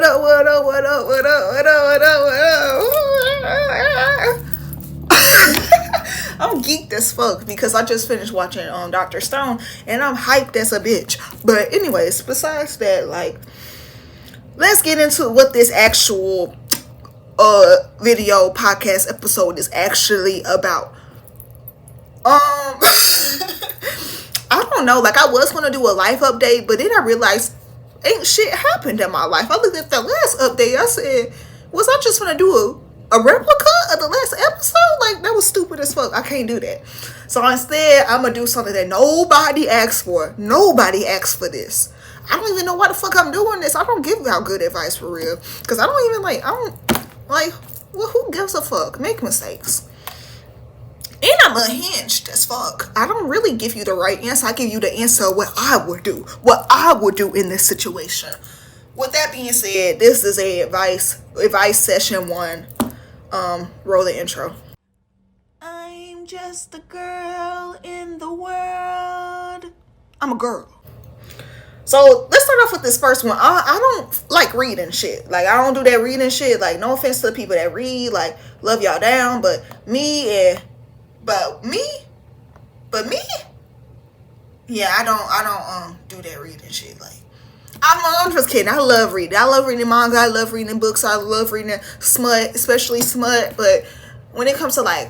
up, what up, what up, what up, what up, what up, what up? I'm geeked as fuck because I just finished watching Dr. Stone and I'm hyped as a bitch. But anyways, besides that, like, let's get into what this actual video podcast episode is actually about. I don't know, like, I was gonna do a life update, but then I realized ain't shit happened in my life. I looked at the last update, I said, was I just gonna do a replica of the last episode? Like, that was stupid as fuck. I can't do that. So instead, I'm gonna do something that nobody asked for. Nobody asked for this. I don't even know why the fuck I'm doing this. I don't give out good advice for real. Because I don't even well, who gives a fuck? Make mistakes. And I'm unhinged as fuck. I don't really give you the right answer. I give you the answer of what I would do. What I would do in this situation. With that being said, this is a advice session 1. Roll the intro. I'm just a girl in the world. I'm a girl. So let's start off with this first one. I don't like reading shit. Like, I don't do that reading shit. Like, no offense to the people that read. Like, love y'all down. But me, yeah, I don't do that reading shit. Like, I'm just kidding. I love reading. I love reading manga. I love reading books. I love reading smut, especially smut. But when it comes to, like,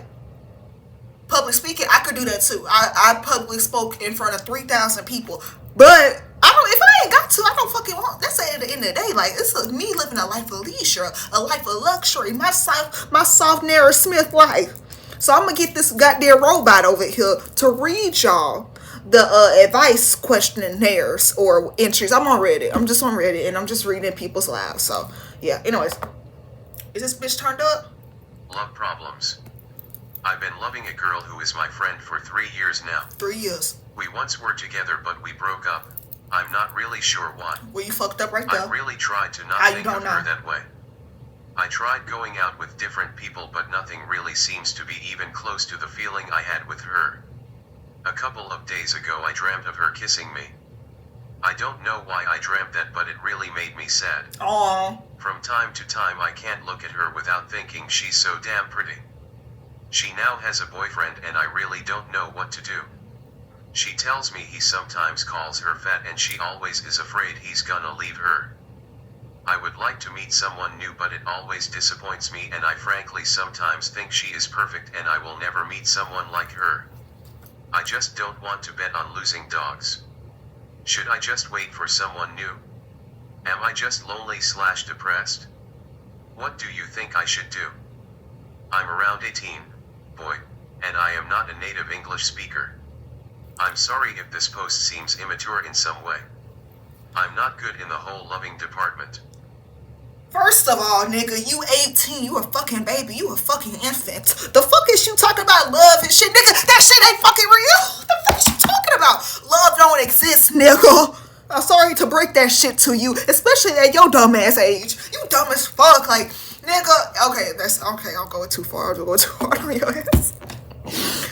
public speaking, I could do that too. I publicly spoke in front of 3,000 people. But if I ain't got to, I don't fucking want. That's at the end of the day. Like, it's me living a life of leisure, a life of luxury, my soft Nara Smith life. So I'm gonna get this goddamn robot over here to read y'all the advice questionnaires or entries. I'm on Reddit. I'm just on Reddit and I'm just reading people's lives. So yeah. Anyways, is this bitch turned up? Love problems. I've been loving a girl who is my friend for 3 years now. 3 years. We once were together, but we broke up. I'm not really sure why. Well, you fucked up right there. I really tried to not think of her that way. I tried going out with different people, but nothing really seems to be even close to the feeling I had with her. A couple of days ago I dreamt of her kissing me. I don't know why I dreamt that, but it really made me sad. Aww. From time to time I can't look at her without thinking she's so damn pretty. She now has a boyfriend and I really don't know what to do. She tells me he sometimes calls her fat and she always is afraid he's gonna leave her. I would like to meet someone new, but it always disappoints me, and I frankly sometimes think she is perfect and I will never meet someone like her. I just don't want to bet on losing dogs. Should I just wait for someone new? Am I just lonely/depressed? What do you think I should do? I'm around 18, boy, and I am not a native English speaker. I'm sorry if this post seems immature in some way. I'm not good in the whole loving department. First of all, nigga, you 18, you a fucking baby, you a fucking infant. The fuck is you talking about love and shit, nigga? That shit ain't fucking real. What the fuck is you talking about? Love don't exist, nigga. I'm sorry to break that shit to you, especially at your dumb ass age. You dumb as fuck, like, nigga. Okay, I'll go too far. I'll go too hard on your ass.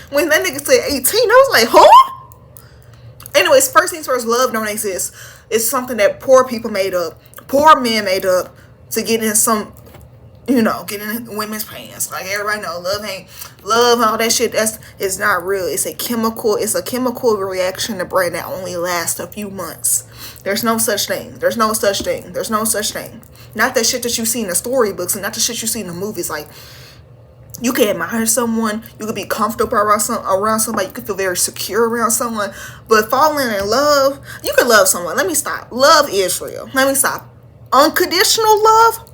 When that nigga said 18, I was like, huh? Anyways, first things first, love don't exist. It's something that poor people made up. Poor men made up to get in get in women's pants. Like, everybody know, love, all that shit, it's not real. It's a chemical reaction to brain that only lasts a few months. There's no such thing. Not that shit that you see in the storybooks and not the shit you see in the movies. Like, you can admire someone, you can be comfortable around somebody, you can feel very secure around someone, but falling in love, you can love someone. Let me stop. Love is real. Let me stop. Unconditional love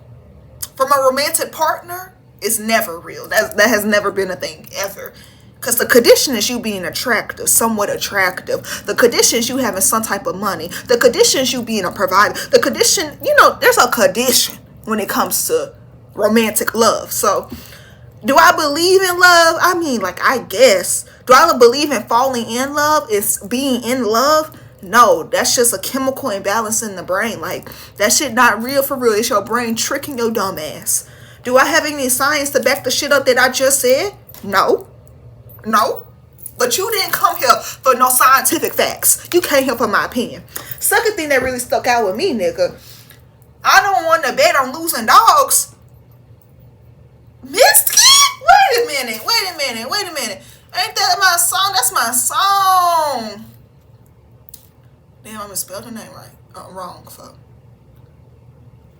from a romantic partner is never real. That has never been a thing, ever. Because the condition is you being attractive, somewhat attractive. The condition is you having some type of money. The condition is you being a provider. The condition, there's a condition when it comes to romantic love. So, do I believe in love? I mean, like, I guess. Do I believe in falling in love? Is being in love? No, that's just a chemical imbalance in the brain. Like, that shit not real for real. It's your brain tricking your dumb ass. Do I have any science to back the shit up that I just said? No. But you didn't come here for no scientific facts. You came here for my opinion. Second thing that really stuck out with me, nigga. I don't want to bet on losing dogs. Misty? Wait a minute. Ain't that my song? That's my song. Damn, I misspelled the name right. Wrong, fuck.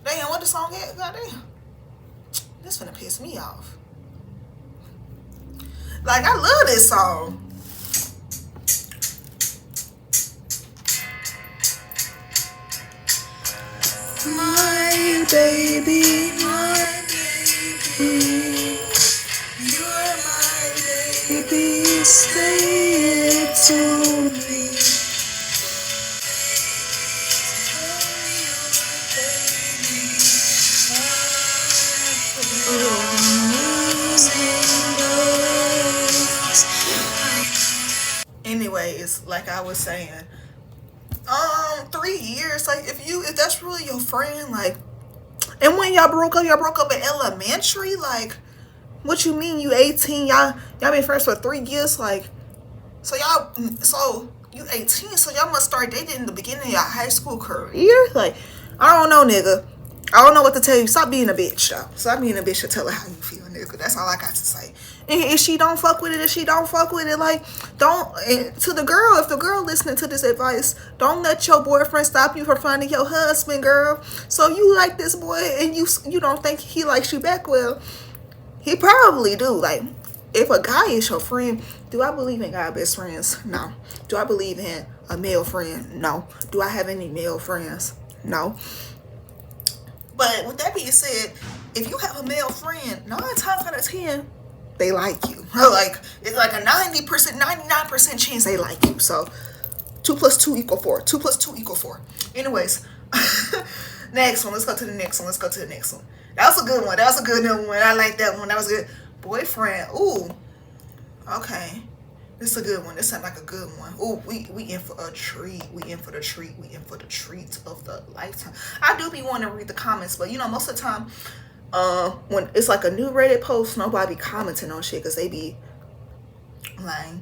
Damn, what the song is? Goddamn. This finna piss me off. Like, I love this song. My baby, you're my baby, stay to me. Anyways, like I was saying, 3 years, like if that's really your friend, like, and when y'all broke up in elementary, like, what you mean you 18, y'all been friends for 3 years, like, so you 18, so y'all must start dating in the beginning of your high school career, like, I don't know, nigga. I don't know what to tell you. Stop being a bitch, though. Stop being a bitch and tell her how you feel, nigga. That's all I got to say. And if she don't fuck with it, like, don't, to the girl, if the girl listening to this advice, don't let your boyfriend stop you from finding your husband, girl. So you like this boy and you don't think he likes you back, well, he probably do. Like, if a guy is your friend, do I believe in guy best friends? No. Do I believe in a male friend? No. Do I have any male friends? No. But with that being said, if you have a male friend, 9 times out of 10, they like you. Like, it's like a 90%, 99% chance they like you. So 2 plus 2 equal 4. 2 plus 2 equal 4. Anyways, next one. Let's go to the next one. That was a good one. I like that one. That was good. Boyfriend. Ooh. Okay. This is a good one. This sounds like a good one. Ooh, we in for a treat. We in for the treat of the lifetime. I do be wanting to read the comments, but most of the time, when it's like a new Reddit post, nobody be commenting on shit because they be like,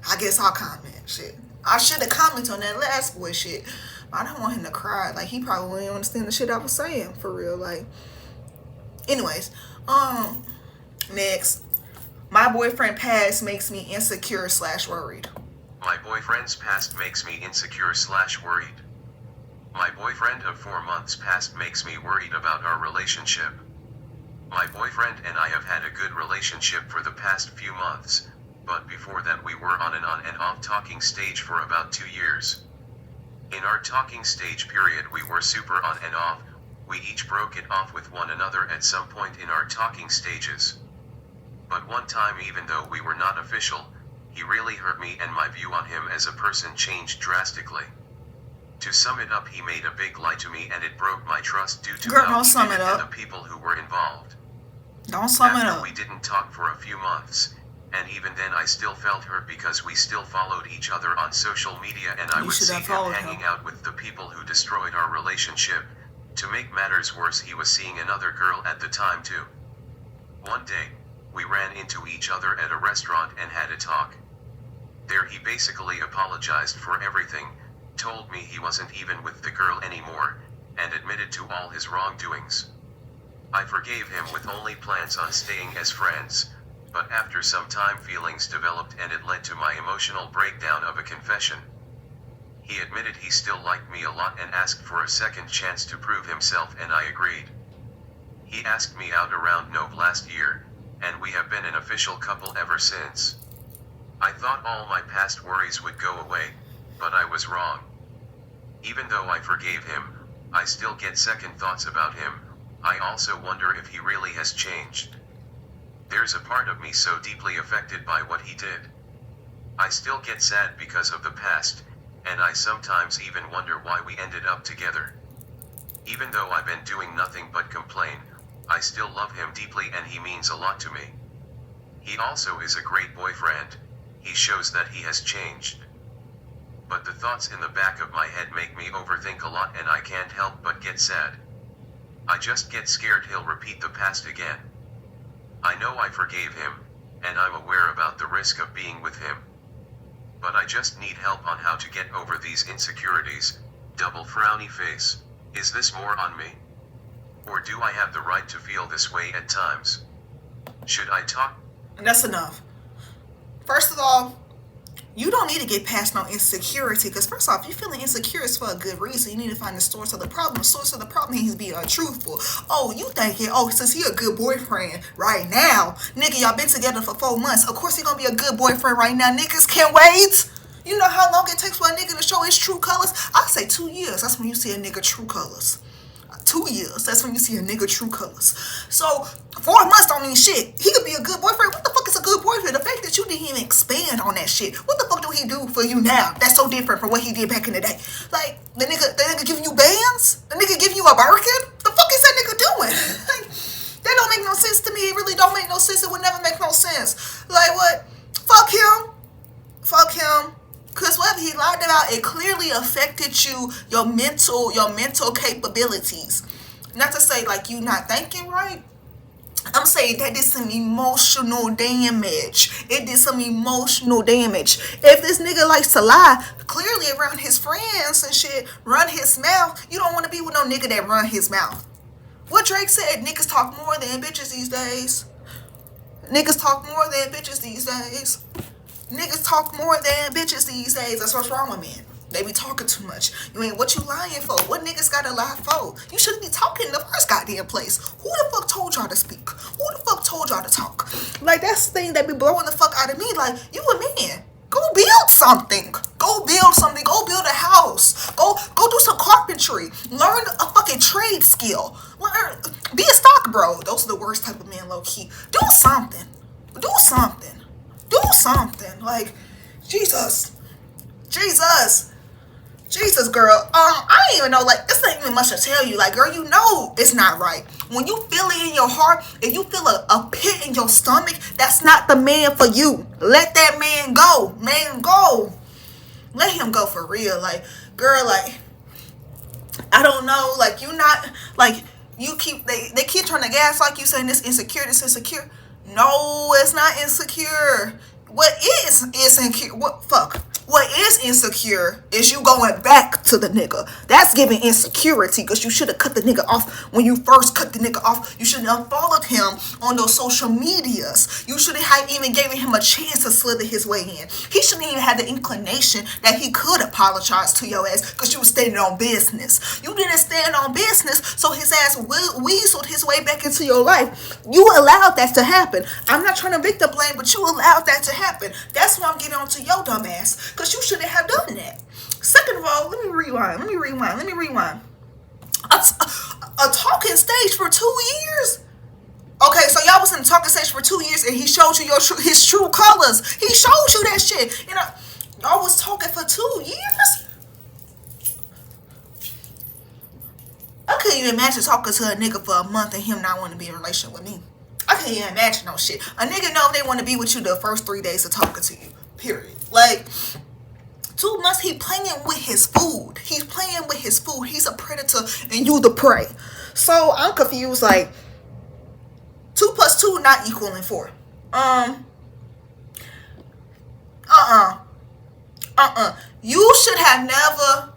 I guess I'll comment shit. I should have commented on that last boy shit. But I don't want him to cry. Like, he probably wouldn't understand the shit I was saying for real. Like, anyways, next. My boyfriend past makes me insecure / worried. My boyfriend's past makes me insecure / worried. My boyfriend of 4 months past makes me worried about our relationship. My boyfriend and I have had a good relationship for the past few months, but before that we were on and off talking stage for about 2 years. In our talking stage period we were super on and off, we each broke it off with one another at some point in our talking stages. But one time, even though we were not official, he really hurt me and my view on him as a person changed drastically. To sum it up, he made a big lie to me and it broke my trust due to how he did it and the people who were involved. Don't sum it up. After we didn't talk for a few months, and even then I still felt hurt because we still followed each other on social media and I would see him hanging out with the people who destroyed our relationship. To make matters worse, he was seeing another girl at the time too. One day, we ran into each other at a restaurant and had a talk. There he basically apologized for everything, told me he wasn't even with the girl anymore, and admitted to all his wrongdoings. I forgave him with only plans on staying as friends, but after some time feelings developed and it led to my emotional breakdown of a confession. He admitted he still liked me a lot and asked for a second chance to prove himself and I agreed. He asked me out around Nov last year, and we have been an official couple ever since. I thought all my past worries would go away, but I was wrong. Even though I forgave him, I still get second thoughts about him. I also wonder if he really has changed. There's a part of me so deeply affected by what he did. I still get sad because of the past, and I sometimes even wonder why we ended up together. Even though I've been doing nothing but complain, I still love him deeply and he means a lot to me. He also is a great boyfriend. He shows that he has changed. But the thoughts in the back of my head make me overthink a lot and I can't help but get sad. I just get scared he'll repeat the past again. I know I forgave him, and I'm aware about the risk of being with him. But I just need help on how to get over these insecurities. Double frowny face. Is this more on me? Or do I have the right to feel this way at times? Should I talk? And that's enough. First of all, you don't need to get past no insecurity, because first off, you're feeling insecure is for a good reason. You need to find the source of the problem. The source of the problem is being untruthful. Oh, you thinking, oh, since he a good boyfriend right now, nigga, y'all been together for 4 months. Of course he gonna be a good boyfriend right now. Niggas can't wait. You know how long it takes for a nigga to show his true colors? I say 2 years. That's when you see a nigga true colors. 2 years. That's when you see a nigga true colors. So 4 months don't mean shit. He could be a good boyfriend. What the fuck is a good boyfriend? The fact that you didn't even expand on that shit. What the fuck do he do for you now? That's so different from what he did back in the day. Like the nigga giving you bands? The nigga giving you a Birkin? The fuck is that nigga doing? Like, that don't make no sense to me. It really don't make no sense. It would never make no sense. Like what? Fuck him. Fuck him. Because what he lied about, it clearly affected you, your mental capabilities. Not to say like you not thinking right. I'm saying that did some emotional damage. It did some emotional damage. If this nigga likes to lie, clearly around his friends and shit, run his mouth, you don't want to be with no nigga that run his mouth. What Drake said, niggas talk more than bitches these days. Niggas talk more than bitches these days. Niggas talk more than bitches these days. That's what's wrong with men. They be talking too much. You ain't what you lying for. What niggas gotta lie for? You shouldn't be talking in the first goddamn place. Who the fuck told y'all to speak? Who the fuck told y'all to talk? Like, that's the thing that be blowing the fuck out of me. Like, you a man. Go build something. Go build something. Go build a house. Go do some carpentry. Learn a fucking trade skill. Be a stock bro. Those are the worst type of men, low key. Do something. Do something. Do something. Like, Jesus, girl. I don't even know. Like, this ain't even much to tell you. Like, girl, you know it's not right. When you feel it in your heart, if you feel a pit in your stomach, that's not the man for you. Let that man go. Man, go. Let him go for real. Like, girl, like, I don't know. Like, you not, like, you keep, they keep trying to gas like you saying this insecure. No, it's not insecure. What is insecure? What is insecure is you going back to the nigga. That's giving insecurity, because you should have cut the nigga off when you first cut the nigga off. You should have unfollowed him on those social medias. You shouldn't have even given him a chance to slither his way in. He shouldn't even have the inclination that he could apologize to your ass, because you were standing on business. You didn't stand on business, so his ass weaseled his way back into your life. You allowed that to happen. I'm not trying to victim blame, but you allowed that to happen. That's why I'm getting onto your dumb ass, because you shouldn't have done that. Second of all, let me rewind. A talking stage for 2 years? Okay, so y'all was in the talking stage for 2 years and he showed you his true colors. He showed you that shit. You know, y'all was talking for 2 years? I couldn't even imagine talking to a nigga for a month and him not wanting to be in a relationship with me. I can't even imagine no shit. A nigga know if they want to be with you the first 3 days of talking to you. Period. Like, 2 months, he playing with his food. He's playing with his food. He's a predator and you the prey. So I'm confused. Like, 2 plus 2 not equaling 4. You should have never.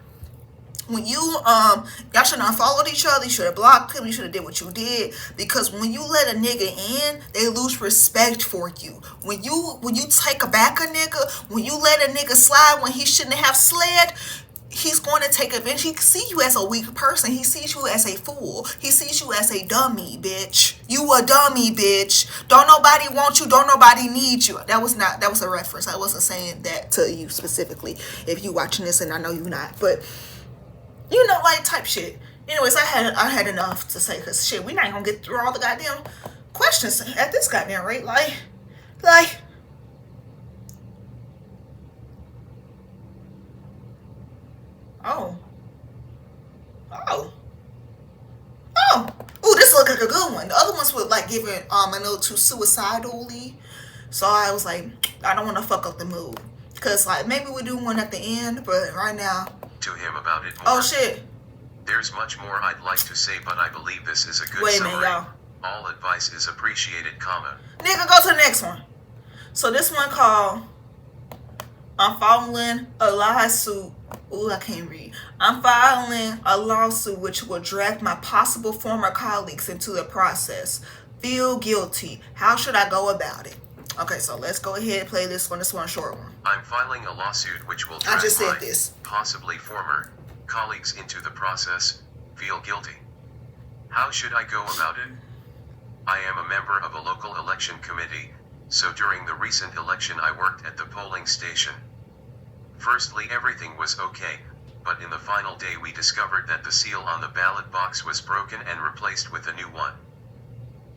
When y'all should have unfollowed each other. You should have blocked him. You should have did what you did. Because when you let a nigga in, they lose respect for you. When you take back a nigga, when you let a nigga slide when he shouldn't have slid, he's going to take advantage. He sees you as a weak person. He sees you as a fool. He sees you as a dummy, bitch. You a dummy, bitch. Don't nobody want you. Don't nobody need you. That was a reference. I wasn't saying that to you specifically. If you watching this, and I know you not, but. You know, like, type shit. Anyways, I had enough to say, because shit, we not gonna get through all the goddamn questions at this goddamn rate. Like, oh, this look like a good one. The other ones were like giving a little too suicidally, so I was like, I don't want to fuck up the mood, because like maybe we do one at the end, but right now. To him about it more. Oh shit. There's much more I'd like to say, but I believe this is a good Wait a summary. minute, y'all. All advice is appreciated, comma. Nigga, go to the next one. So this one called I'm following a lawsuit Ooh, I can't read. I'm filing a lawsuit which will drag my possible former colleagues into the process. Feel guilty. How should I go about it? Okay, so let's go ahead and play this one. This one's a short one. I'm filing a lawsuit which will drag my possibly former colleagues into the process. Feel guilty. How should I go about it? I am a member of a local election committee, so during the recent election I worked at the polling station. Firstly, everything was okay, but in the final day we discovered that the seal on the ballot box was broken and replaced with a new one.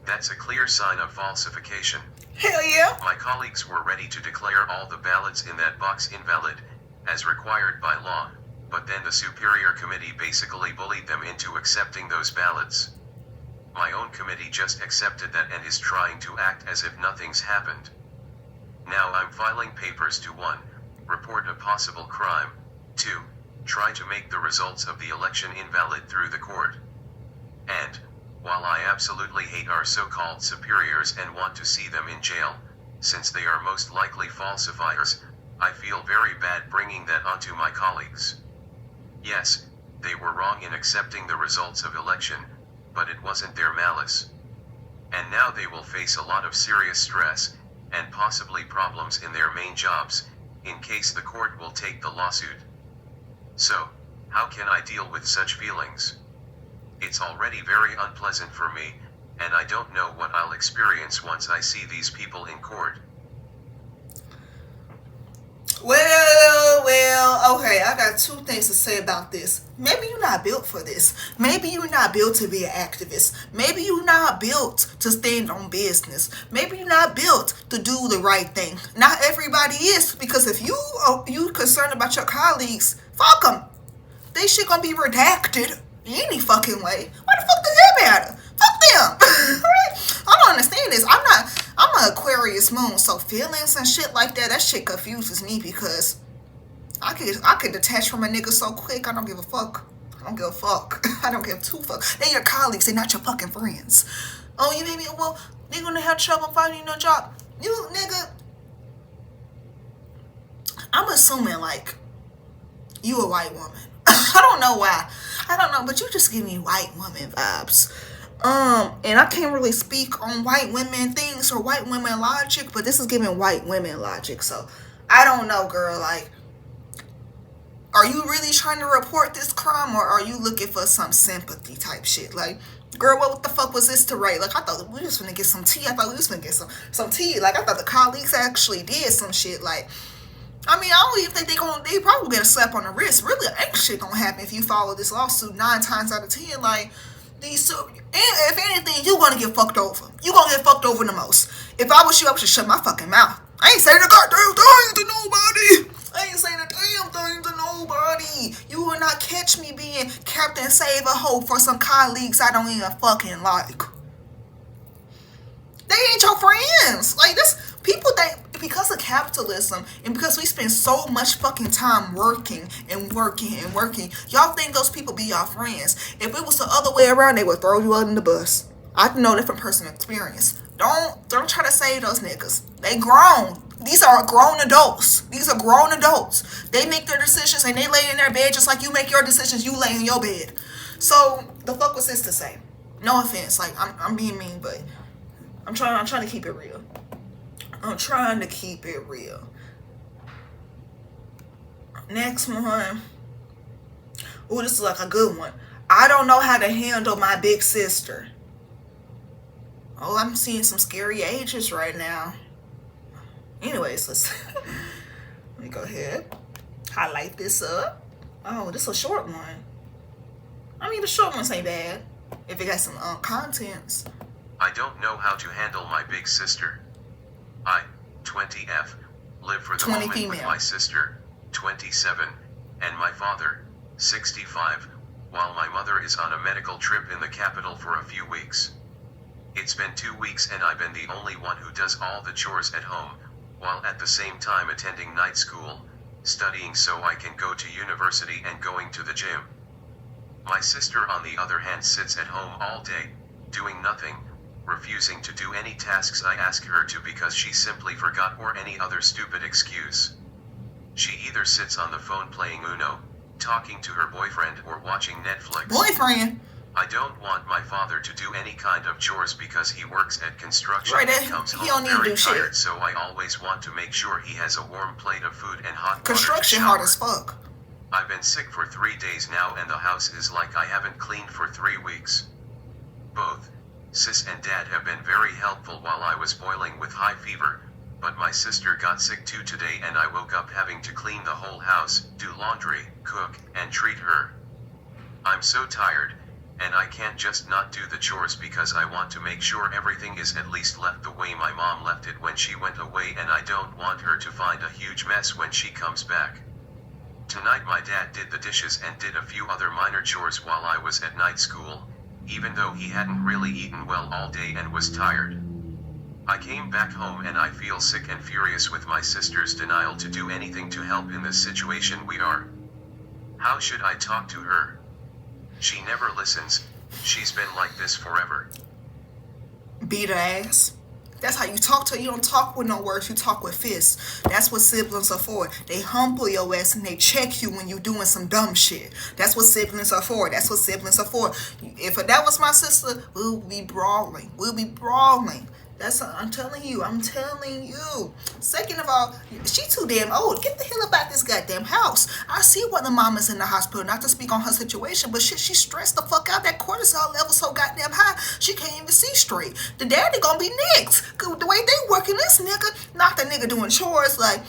That's a clear sign of falsification. Hell yeah! My colleagues were ready to declare all the ballots in that box invalid, as required by law, but then the Superior Committee basically bullied them into accepting those ballots. My own committee just accepted that and is trying to act as if nothing's happened. Now I'm filing papers to 1. Report a possible crime. 2. Try to make the results of the election invalid through the court. And, while I absolutely hate our so-called superiors and want to see them in jail, since they are most likely falsifiers, I feel very bad bringing that onto my colleagues. Yes, they were wrong in accepting the results of election, but it wasn't their malice. And now they will face a lot of serious stress, and possibly problems in their main jobs, in case the court will take the lawsuit. So, how can I deal with such feelings? It's already very unpleasant for me, and I don't know what I'll experience once I see these people in court. Well, okay, I got 2 things to say about this. Maybe you're not built for this. Maybe you're not built to be an activist. Maybe you're not built to stand on business. Maybe you're not built to do the right thing. Not everybody is, because if you concerned about your colleagues, fuck them. They shit gonna be redacted any fucking way. Why the fuck does that matter? Fuck them. Right? I don't understand this. I'm an Aquarius moon, so feelings and shit like that shit confuses me, because I could detach from a nigga so quick. I don't give a fuck. I don't give a fuck. I don't give 2 fucks. They're your colleagues. They're not your fucking friends. Oh, you made me, well, they're gonna have trouble finding a job. You nigga, I'm assuming like you a white woman. I don't know why. I don't know, but you just give me white woman vibes. And I can't really speak on white women things or white women logic, but this is giving white women logic. So I don't know, girl. Like, are you really trying to report this crime, or are you looking for some sympathy type shit? Like, girl, what the fuck was this to write? Like, I thought we was gonna get some tea. I thought we was gonna get some tea. Like, I thought the colleagues actually did some shit. Like, I mean, I don't even think they probably get a slap on the wrist. Really, ain't shit gonna happen if you follow this lawsuit 9 times out of 10. Like, if anything, you gonna get fucked over. You gonna get fucked over the most. If I was you, I would just shut my fucking mouth. I ain't saying a goddamn thing to nobody. I ain't saying a damn thing to nobody. You will not catch me being Captain Save a Hoe for some colleagues I don't even fucking like. They ain't your friends. Like, this, people that, because of capitalism and because we spend so much fucking time working and working and working, y'all think those people be y'all friends. If it was the other way around, they would throw you under the bus. I know that from personal experience. Don't try to save those niggas. They grown. These are grown adults. These are grown adults. They make their decisions and they lay in their bed just like you make your decisions. You lay in your bed. So the fuck was this to say? No offense. Like, I'm being mean, but I'm trying to keep it real. I'm trying to keep it real. Next one. Oh, this is like a good one. I don't know how to handle my big sister. Oh, I'm seeing some scary ages right now. Anyways, let me go ahead. Highlight this up. Oh, this is a short one. I mean, the short ones ain't bad if it got some contents. I don't know how to handle my big sister. I, 20F, live for the moment female. with my sister, 27, and my father, 65, while my mother is on a medical trip in the capital for a few weeks. It's been 2 weeks and I've been the only one who does all the chores at home, while at the same time attending night school, studying so I can go to university and going to the gym. My sister, on the other hand, sits at home all day, doing nothing, refusing to do any tasks I ask her to because she simply forgot or any other stupid excuse. She either sits on the phone playing Uno, talking to her boyfriend, or watching Netflix. Boyfriend? I don't want my father to do any kind of chores because he works at construction Right, and comes he home don't need to very do shit. tired, so I always want to make sure he has a warm plate of food and hot water Construction to hard shower. as fuck. I've been sick for 3 days now and the house is like I haven't cleaned for 3 weeks. Both sis and dad have been very helpful while I was boiling with high fever, but my sister got sick too today and I woke up having to clean the whole house, do laundry, cook, and treat her. I'm so tired, and I can't just not do the chores because I want to make sure everything is at least left the way my mom left it when she went away, and I don't want her to find a huge mess when she comes back. Tonight my dad did the dishes and did a few other minor chores while I was at night school, even though he hadn't really eaten well all day and was tired. I came back home and I feel sick and furious with my sister's denial to do anything to help in this situation we are. How should I talk to her? She never listens. She's been like this forever. Beat her ass. That's how you talk to her. You don't talk with no words, you talk with fists. That's what siblings are for. They humble your ass and they check you when you're doing some dumb shit. That's what siblings are for. That's what siblings are for. If that was my sister, we'll be brawling. We'll be brawling. I'm telling you. Second of all, she too damn old. Get the hell about this goddamn house. I see why the mama's in the hospital, not to speak on her situation, but shit, she stressed the fuck out. That cortisol level so goddamn high, she can't even see straight. The daddy gonna be next. The way they working this nigga, not the nigga doing chores, like,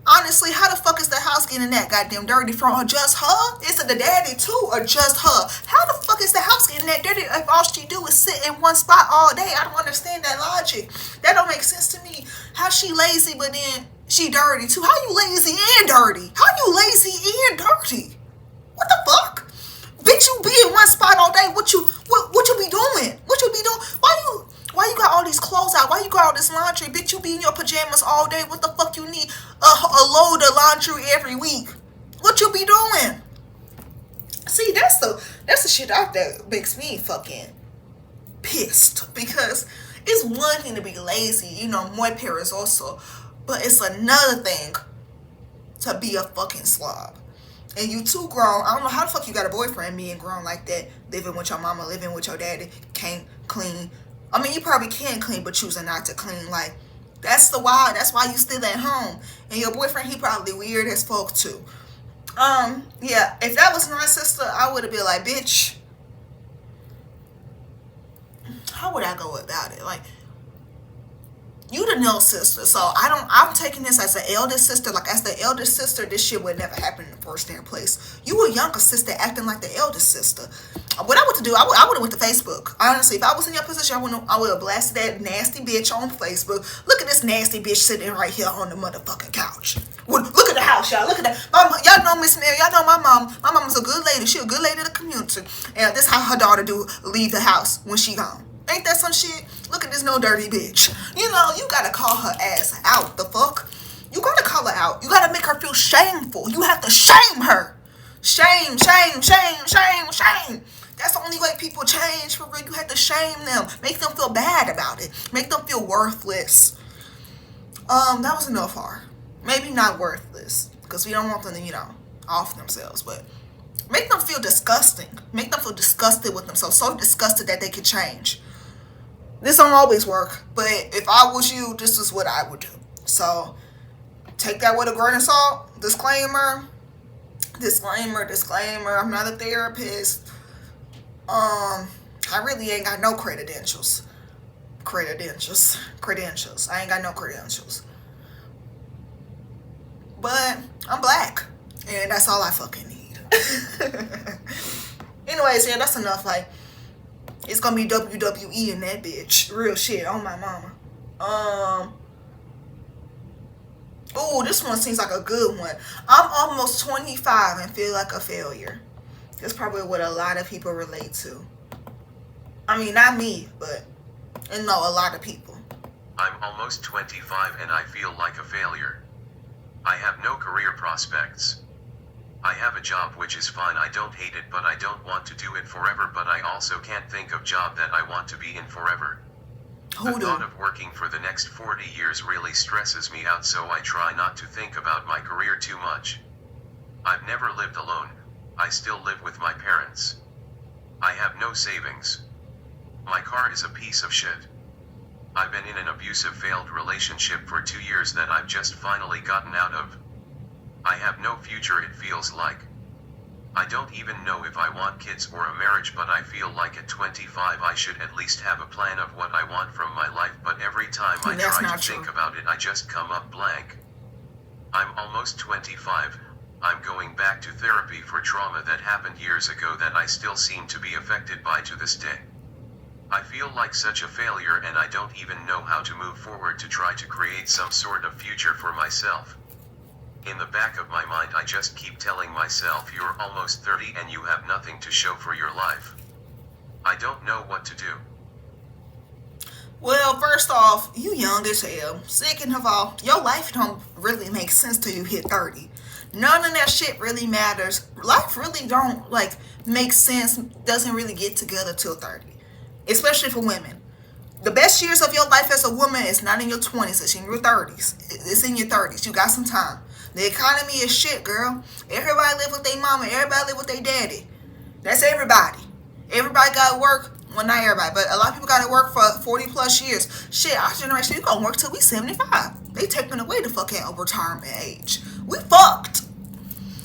honestly, how the fuck is the house getting that goddamn dirty from just her? Is it the daddy too, or just her? How the fuck is the house getting that dirty if all she do is sit in one spot all day? I don't understand that logic. That don't make sense to me. How she lazy but then she dirty too? How you lazy and dirty? How you lazy and dirty? What the fuck? Bitch, you be in one spot all day. What you be doing? What you be doing? Why you got all these clothes out? Why you got all this laundry? Bitch, you be in your pajamas all day. What the fuck you need a load of laundry every week? What you be doing? See, that's the shit out there makes me fucking pissed. Because it's one thing to be lazy, you know, more parents also. But it's another thing to be a fucking slob. And you too grown. I don't know how the fuck you got a boyfriend being grown like that, living with your mama, living with your daddy, can't clean. I mean, you probably can clean, but choosing not to clean. Like, that's why you still at home. And your boyfriend, he probably weird as fuck too. Yeah, if that was my sister, I would have been like, bitch, how would I go about it? Like, you the no sister, so I'm taking this as an eldest sister. Like, as the eldest sister, this shit would never happen in the first damn place. You a younger sister acting like the eldest sister. What I would to do, I would have went to Facebook. Honestly, if I was in your position, I would have blasted that nasty bitch on Facebook. Look at this nasty bitch sitting right here on the motherfucking couch. Well, look at the house, y'all. Look at that. Y'all know Miss Mary. Y'all know my mom. My mom is a good lady. She a good lady in the community. And this how her daughter do leave the house when she gone. Ain't that some shit? Look at this no dirty bitch. You know, you gotta call her ass out. The fuck? You gotta call her out. You gotta make her feel shameful. You have to shame her. Shame, shame, shame, shame, shame. That's the only way people change, for real. You have to shame them. Make them feel bad about it. Make them feel worthless. That was enough for. Maybe not worthless, because we don't want them to, you know, off themselves, but make them feel disgusting. Make them feel disgusted with themselves. So disgusted that they can change. This don't always work, but if I was you, this is what I would do. So, take that with a grain of salt. Disclaimer. I'm not a therapist. I really ain't got no credentials. I ain't got no credentials. But I'm black, and that's all I fucking need. Anyways, yeah, that's enough. Like, it's gonna be WWE in that bitch. Real shit on my mama. Oh, this one seems like a good one. I'm almost 25 and feel like a failure. That's probably what a lot of people relate to. I mean, not me, but no, a lot of people. I'm almost 25 and I feel like a failure. I have no career prospects. I have a job which is fine, I don't hate it, but I don't want to do it forever, but I also can't think of job that I want to be in forever. The thought of working for the next 40 years really stresses me out, so I try not to think about my career too much. I've never lived alone, I still live with my parents. I have no savings. My car is a piece of shit. I've been in an abusive failed relationship for 2 years that I've just finally gotten out of. I have no future, it feels like. I don't even know if I want kids or a marriage, but I feel like at 25 I should at least have a plan of what I want from my life, but every time I try to think about it I just come up blank. I'm almost 25. I'm going back to therapy for trauma that happened years ago that I still seem to be affected by to this day. I feel like such a failure and I don't even know how to move forward to try to create some sort of future for myself. In the back of my mind I just keep telling myself, you're almost 30 and you have nothing to show for your life. I don't know what to do. Well, first off, you young as hell. Second of all, your life don't really make sense till you hit 30. None of that shit really matters. Life really don't make sense, doesn't really get together till 30. Especially for women. The best years of your life as a woman is not in your 20s, it's in your 30s. It's in your 30s. You got some time. The economy is shit, girl. Everybody live with their mama. Everybody live with their daddy. That's everybody. Everybody got to work. Well, not everybody, but a lot of people got to work for 40 plus years. Shit, our generation, we gonna work till we 75. They taking away the fucking retirement age. We fucked.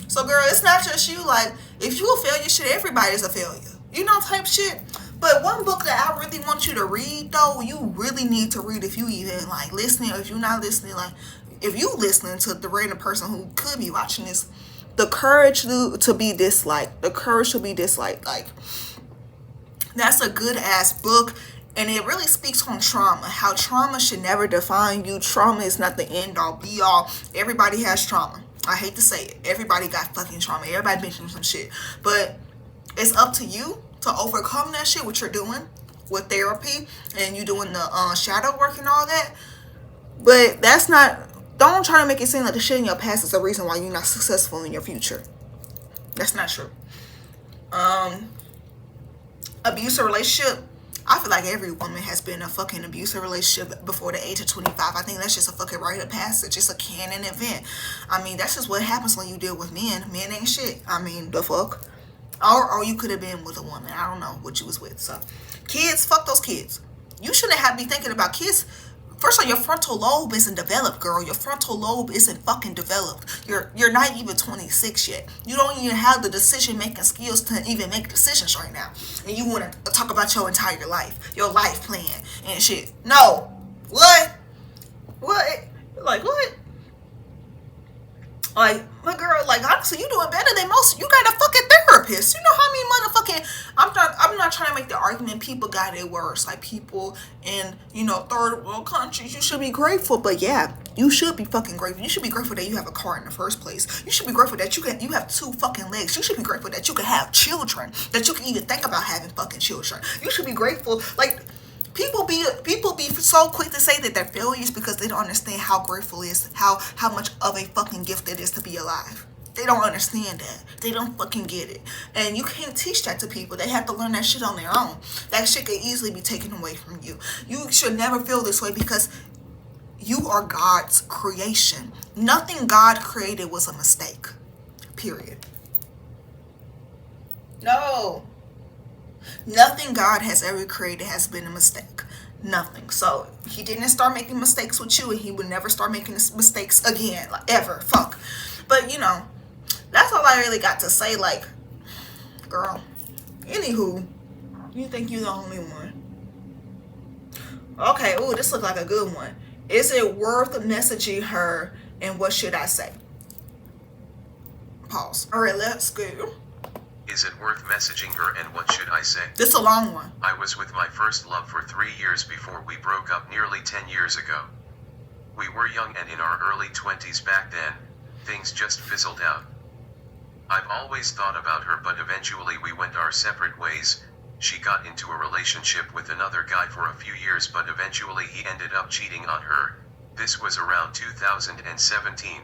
So, girl, it's not just you. Like, if you a failure, shit, everybody's a failure. You know, type shit. But one book that I really want you to read, though, you really need to read if you even listening, or if you're not listening, if you listening to the random person who could be watching this, The Courage to Be Disliked. The Courage to Be Disliked. That's a good ass book, and it really speaks on trauma. How trauma should never define you. Trauma is not the end all be all. Everybody has trauma. I hate to say it. Everybody got fucking trauma. Everybody been through some shit. But it's up to you to overcome that shit, what you're doing with therapy and you doing the shadow work and all that. But that's not, don't try to make it seem like the shit in your past is the reason why you're not successful in your future. That's not true. Abusive relationship, I feel like every woman has been in a fucking abusive relationship before the age of 25. I think that's just a fucking rite of passage. It's a canon event. I mean, that's just what happens when you deal with men. Men ain't shit. I mean, the fuck. Or you could have been with a woman. I don't know what you was with. So, kids, fuck those kids. You shouldn't have to be thinking about kids. First of all, your frontal lobe isn't developed, girl. Your frontal lobe isn't fucking developed. You're not even 26 yet. You don't even have the decision-making skills to even make decisions right now. And you want to talk about your entire life. Your life plan and shit. No. What? What? What? My girl, honestly, you doing better than most. You got a fucking therapist. You know how many motherfucking, I'm not trying to make the argument people got it worse. People in, third world countries, you should be grateful. But yeah, you should be fucking grateful. You should be grateful that you have a car in the first place. You should be grateful that you have 2 fucking legs. You should be grateful that you can have children. That you can even think about having fucking children. You should be grateful, People be so quick to say that they're failures because they don't understand how grateful it is, how much of a fucking gift it is to be alive. They don't understand that. They don't fucking get it. And you can't teach that to people. They have to learn that shit on their own. That shit could easily be taken away from you. You should never feel this way because you are God's creation. Nothing God created was a mistake. Period. No. Nothing God has ever created has been a mistake. Nothing. So he didn't start making mistakes with you, and he would never start making mistakes again, ever. Fuck. But that's all I really got to say. Girl. Anywho, you think you're the only one? Okay. Ooh, this looks like a good one. Is it worth messaging her, and what should I say? Pause. All right, let's go. Is it worth messaging her, and what should I say? This is a long one. I was with my first love for 3 years before we broke up nearly 10 years ago. We were young and in our early 20s back then. Things just fizzled out. I've always thought about her, but eventually we went our separate ways. She got into a relationship with another guy for a few years, but eventually he ended up cheating on her. This was around 2017.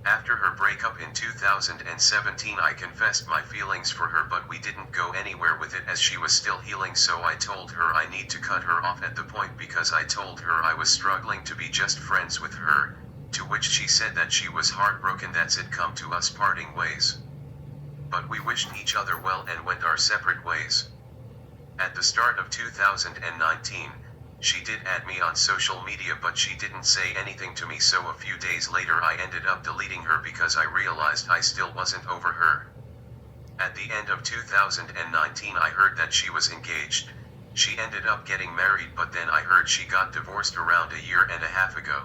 After her breakup in 2017, I confessed my feelings for her, but we didn't go anywhere with it as she was still healing, so I told her I need to cut her off at the point because I told her I was struggling to be just friends with her, to which she said that she was heartbroken, that's it, come to us parting ways. but we wished each other well and went our separate ways. At the start of 2019, she did add me on social media, but she didn't say anything to me, so a few days later I ended up deleting her because I realized I still wasn't over her. At the end of 2019 I heard that she was engaged. She ended up getting married, but then I heard she got divorced around a year and a half ago.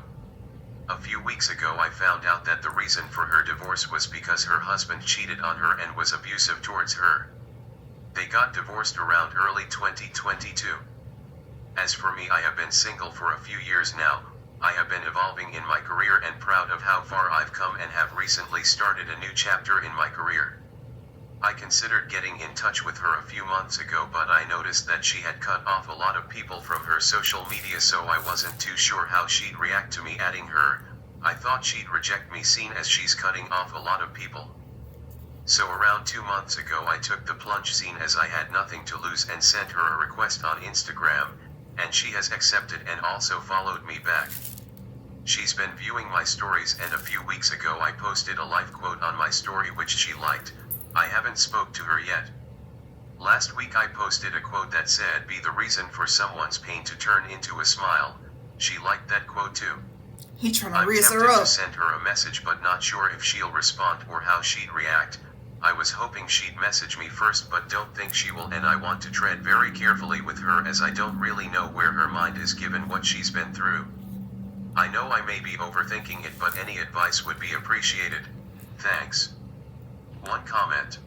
A few weeks ago I found out that the reason for her divorce was because her husband cheated on her and was abusive towards her. They got divorced around early 2022. As for me, I have been single for a few years now. I have been evolving in my career and proud of how far I've come, and have recently started a new chapter in my career. I considered getting in touch with her a few months ago, but I noticed that she had cut off a lot of people from her social media, so I wasn't too sure how she'd react to me adding her. I thought she'd reject me, seeing as she's cutting off a lot of people. So around 2 months ago I took the plunge, seeing as I had nothing to lose, and sent her a request on Instagram, and she has accepted and also followed me back. She's been viewing my stories, and a few weeks ago I posted a life quote on my story which she liked. I haven't spoke to her yet. Last week I posted a quote that said, "Be the reason for someone's pain to turn into a smile." She liked that quote too. He trying to I'm raise tempted her up. to send her a message, but not sure if she'll respond or how she'd react. I was hoping she'd message me first, but don't think she will, and I want to tread very carefully with her, as I don't really know where her mind is given what she's been through. I know I may be overthinking it, but any advice would be appreciated. Thanks. One comment.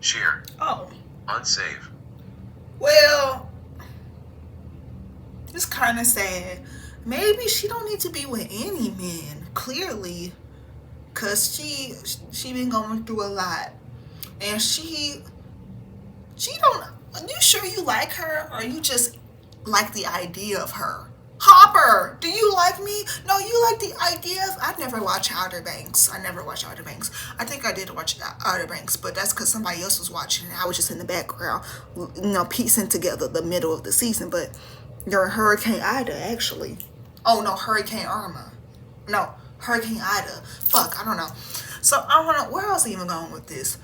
Share. Oh. Unsave. Well, it's kind of sad. Maybe she don't need to be with any man, clearly. Cause she been going through a lot. And she don't, are you sure you like her, or you just like the idea of her? Hopper, do you like me? No, you like the idea of, I never watch Outer Banks. I think I did watch Outer Banks, but that's because somebody else was watching and I was just in the background, piecing together the middle of the season. But during Hurricane Ida, actually. Oh no, Hurricane Irma. No, Hurricane Ida. Fuck, I don't know. So I don't know, where else are you even going with this?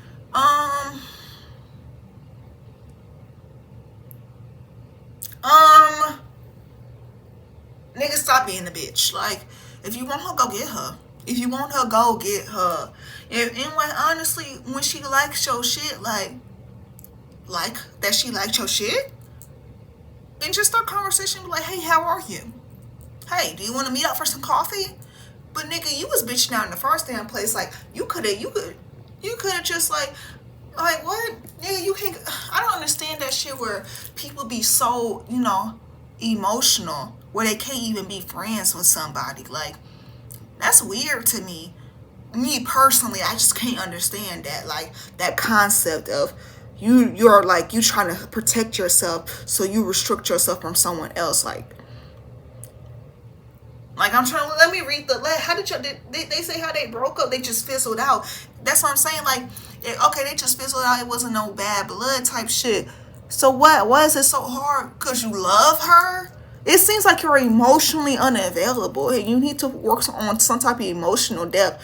Nigga, stop being a bitch. Like, if you want her, go get her. If you want her, go get her. And like, honestly, when she likes your shit, like that she liked your shit, and just start conversation, be like, hey, how are you? Hey, do you want to meet up for some coffee? But nigga, you was bitching out in the first damn place. Like, you could have just like what? Nigga, you can't. I don't understand that shit where people be so, emotional where they can't even be friends with somebody. Like, that's weird to me. Me personally, I just can't understand that. Like, that concept of you're like, you trying to protect yourself, so you restrict yourself from someone else. Like I'm trying to, let me read how did they say how they broke up? They just fizzled out. That's what I'm saying. Like, okay, they just fizzled out. It wasn't no bad blood type shit. So what? Why is it so hard? Because you love her? It seems like you're emotionally unavailable, and you need to work on some type of emotional depth.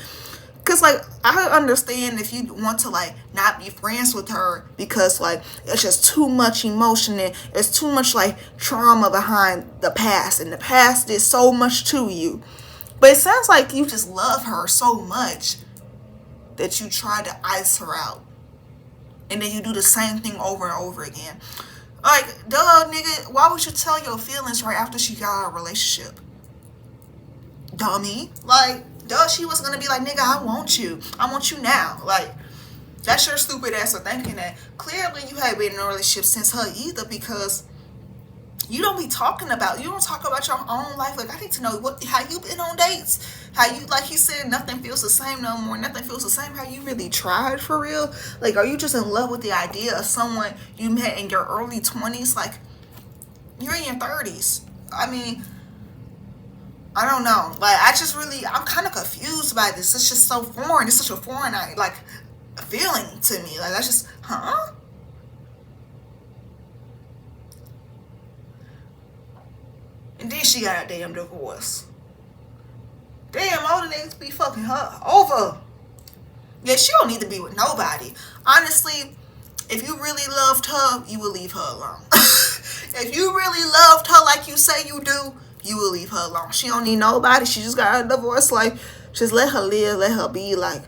Because, like, I understand if you want to, like, not be friends with her because, like, it's just too much emotion and it's too much, like, trauma behind the past, and the past did so much to you. But it sounds like you just love her so much that you try to ice her out. And then you do the same thing over and over again. Like, duh, nigga, why would you tell your feelings right after she got out of a relationship? Dummy. Like, duh, she was gonna be like, nigga, I want you now. Like, that's your stupid ass for thinking that. Clearly you haven't been in a relationship since her either, because you don't talk about your own life. Like, I need to know how you been on dates. How you, like he said, nothing feels the same no more. Nothing feels the same. How you really tried for real? Like, are you just in love with the idea of someone you met in your early 20s? Like, you're in your 30s. I mean, I don't know. Like, I'm kind of confused by this. It's just so foreign. It's such a foreign, like, feeling to me. Like, that's just, huh? And then she got a damn divorce. Damn, all the niggas be fucking her over. Yeah, she don't need to be with nobody. Honestly, if you really loved her, you would leave her alone. If you really loved her like you say you do, you will leave her alone. She don't need nobody. She just got a divorce. Like, just let her live, let her be. Like,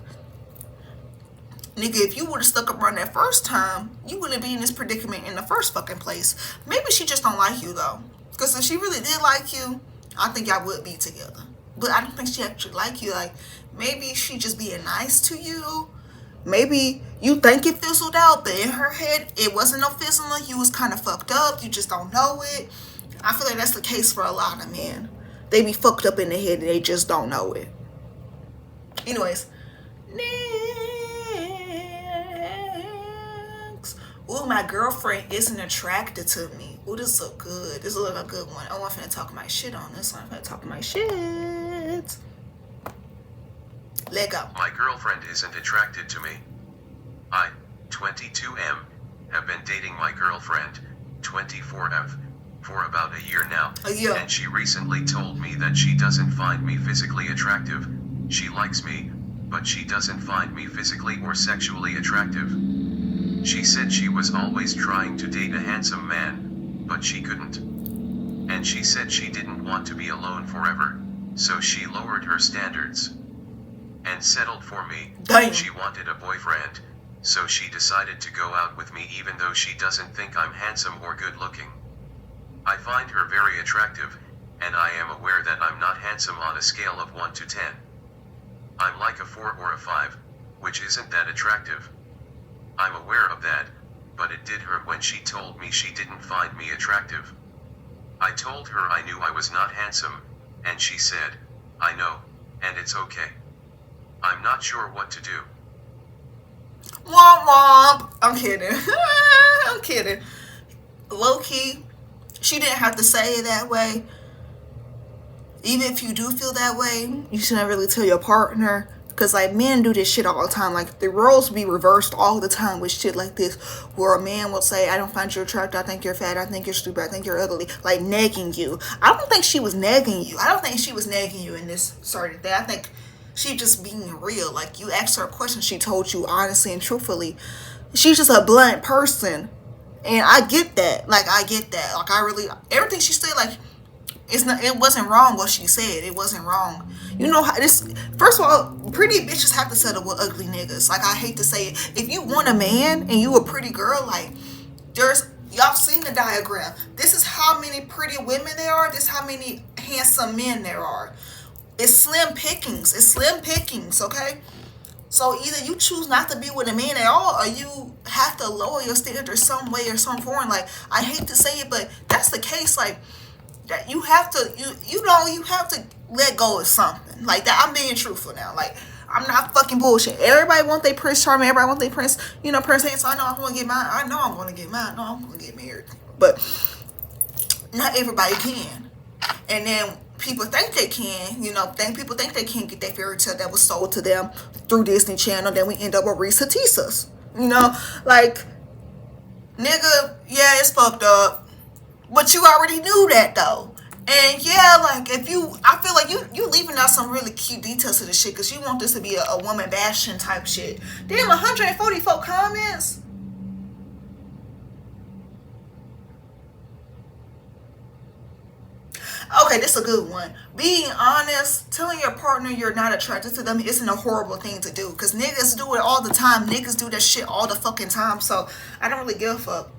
nigga, if you would have stuck around that first time, you wouldn't be in this predicament in the first fucking place. Maybe she just don't like you though. Because if she really did like you, I think y'all would be together. But I don't think she actually like you. Like, maybe she just being nice to you. Maybe you think it fizzled out, but in her head, it wasn't no fizzling. You was kind of fucked up. You just don't know it. I feel like that's the case for a lot of men. They be fucked up in the head and they just don't know it. Anyways, next. Ooh, my girlfriend isn't attracted to me. Ooh, this is good. This is like a good one. Oh, I'm finna talk my shit on this one. I'm finna talk my shit. Let go. My girlfriend isn't attracted to me. I, 22M, have been dating my girlfriend, 24F, for about a year now. A year. And she recently told me that she doesn't find me physically attractive. She likes me, but she doesn't find me physically or sexually attractive. She said she was always trying to date a handsome man, but she couldn't. And she said she didn't want to be alone forever, so she lowered her standards and settled for me. Damn. She wanted a boyfriend, so she decided to go out with me even though she doesn't think I'm handsome or good looking. I find her very attractive, and I am aware that I'm not handsome on a scale of 1 to 10. I'm like a 4 or a 5, which isn't that attractive. I'm aware of that, but it did hurt when she told me she didn't find me attractive. I told her I knew I was not handsome, and she said, I know, and it's okay. I'm not sure what to do. Womp womp. I'm kidding. I'm kidding. Low key, she didn't have to say it that way. Even if you do feel that way, you shouldn't really tell your partner. Because, like, men do this shit all the time. Like, the roles be reversed all the time with shit like this. Where a man will say, I don't find you attractive. I think you're fat. I think you're stupid. I think you're ugly. Like, nagging you. I don't think she was nagging you. I don't think she was nagging you in this certain thing. I think she just being real. Like, you asked her a question. She told you honestly and truthfully. She's just a blunt person. And I get that. Like, I get that. Like, I really... Everything she said, like... It wasn't wrong what she said. It wasn't wrong. You know how this... First of all, pretty bitches have to settle with ugly niggas. Like, I hate to say it. If you want a man and you a pretty girl, like, there's... Y'all seen the diagram. This is how many pretty women there are. This is how many handsome men there are. It's slim pickings. It's slim pickings, okay? So either you choose not to be with a man at all, or you have to lower your standards some way or some form. Like, I hate to say it, but that's the case. Like, that you have to you have to let go of something like that. I'm being truthful now. Like, I'm not fucking bullshit. Everybody want their Prince Charming. Everybody want their Prince, Prince Handsome. I know I'm gonna get mine. I know I'm gonna get mine. I know I'm gonna get married. But not everybody can. And then people think they can. People think they can get that fairy tale that was sold to them through Disney Channel. Then we end up with Reese Hatisas. Like, nigga, yeah, it's fucked up. But you already knew that though. And yeah, like, I feel like you leaving out some really cute details to the shit because you want this to be a woman bashing type shit. Damn, 144 comments. Okay, this is a good one. Being honest, telling your partner you're not attracted to them isn't a horrible thing to do. Because niggas do it all the time. Niggas do that shit all the fucking time. So I don't really give a fuck.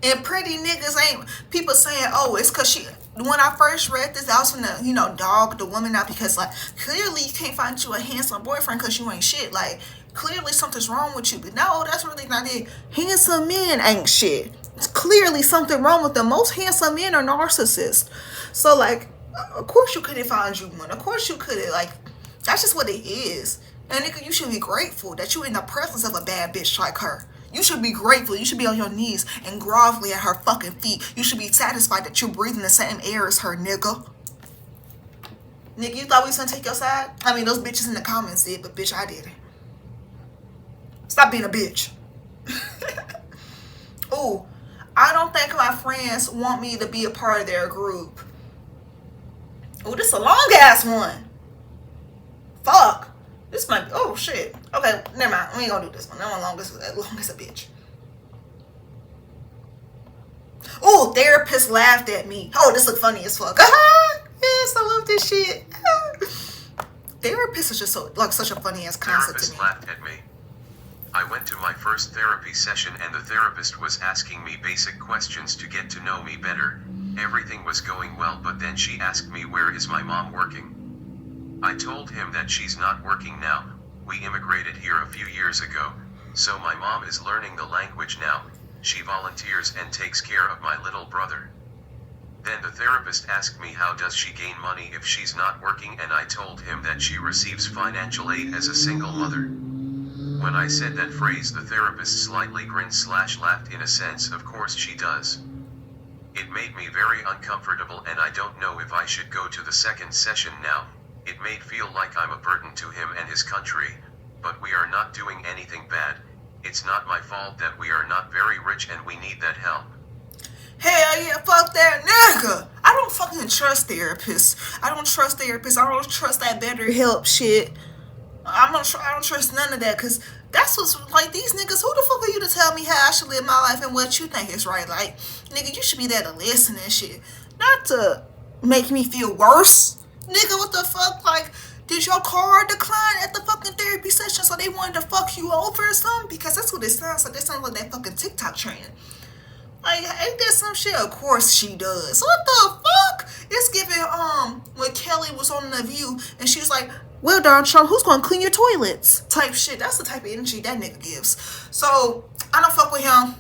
And pretty niggas ain't... People saying, oh, it's because she... When I first read this, I was finna, dog the woman out because, like, clearly you can't find you a handsome boyfriend because you ain't shit. Like, clearly something's wrong with you. But no, that's really not it. Handsome men ain't shit. It's clearly something wrong with them. Most handsome men are narcissists. So, like, of course you couldn't find you one. Of course you couldn't. Like, that's just what it is. And, nigga, you should be grateful that you're in the presence of a bad bitch like her. You should be grateful. You should be on your knees and groveling at her fucking feet. You should be satisfied that you're breathing the same air as her, nigga. Nigga, you thought we was gonna take your side? I mean, those bitches in the comments did, but bitch, I didn't. Stop being a bitch. Ooh, I don't think my friends want me to be a part of their group. Oh, this is a long ass one. Fuck. This might be, oh shit. Okay, never mind. We ain't gonna do this one. That one long as a bitch. Oh, therapist laughed at me. Oh, this look funny as fuck. Yes, I love this shit. Therapist is just so, like, such a funny ass concept to me. Therapist laughed at me. I went to my first therapy session and the therapist was asking me basic questions to get to know me better. Everything was going well, but then she asked me, where is my mom working? I told him that she's not working now. We immigrated here a few years ago, so my mom is learning the language now. She volunteers and takes care of my little brother. Then the therapist asked me, how does she gain money if she's not working, and I told him that she receives financial aid as a single mother. When I said that phrase, the therapist slightly grinned / laughed in a sense, of course she does. It made me very uncomfortable and I don't know if I should go to the second session now. It may feel like I'm a burden to him and his country, but we are not doing anything bad. It's not my fault that we are not very rich and we need that help. Hell yeah, fuck that nigga. I don't fucking trust therapists. I don't trust that BetterHelp shit. I don't trust none of that, because that's what's, like, these niggas, who the fuck are you to tell me how I should live my life and what you think is right? Like, nigga, you should be there to listen and shit, not to make me feel worse. Nigga, what the fuck? Like, did your card decline at the fucking therapy session so they wanted to fuck you over or something? Because that's what it sounds like. That sounds like that fucking TikTok trend. Like, ain't that some shit? Of course she does. What the fuck? It's giving, when Kelly was on The View and she was like, well, Donald Trump, who's gonna clean your toilets? Type shit. That's the type of energy that nigga gives. So, I don't fuck with him.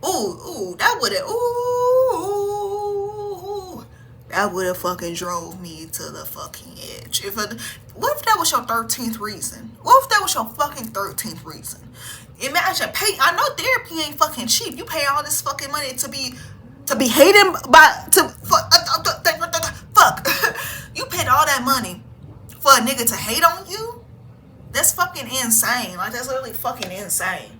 Ooh, that would've fucking drove me to the fucking edge. What if that was your 13th reason? What if that was your fucking 13th reason? Imagine I know therapy ain't fucking cheap. You pay all this fucking money to be hated by, fuck. You paid all that money for a nigga to hate on you? That's fucking insane. Like, that's literally fucking insane.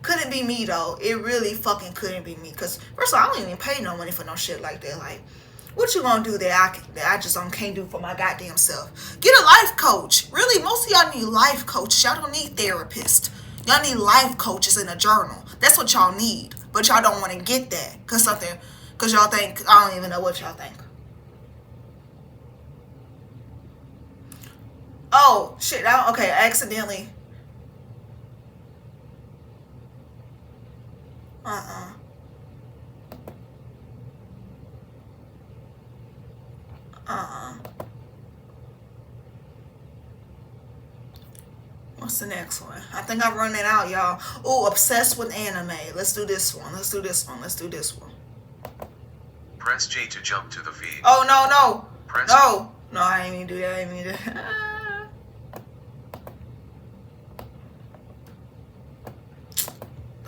Couldn't be me, though. It really fucking couldn't be me. Because, first of all, I don't even pay no money for no shit like that. Like, what you gonna do that I just can't do for my goddamn self? Get a life coach. Really, most of y'all need life coaches. Y'all don't need therapists. Y'all need life coaches in a journal. That's what y'all need. But y'all don't want to get that. Because y'all think, I don't even know what y'all think. Oh, shit. Okay, I accidentally. What's the next one? I think I'm running out, y'all. Oh, obsessed with anime. Let's do this one. Let's do this one. Press J to jump to the feed. Oh, no. Press No, I ain't mean to do that.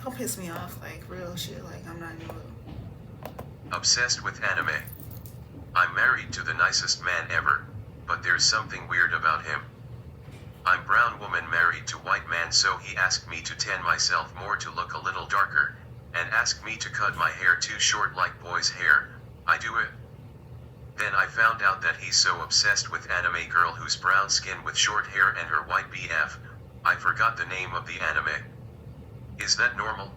Don't piss me off, like, real shit. Like, I'm not new. Obsessed with anime. I'm married to the nicest man ever, but there's something weird about him. I'm brown woman married to white man, so he asked me to tan myself more to look a little darker, and asked me to cut my hair too short like boys' hair. I do it. Then I found out that he's so obsessed with anime girl who's brown skin with short hair and her white BF. I forgot the name of the anime. Is that normal?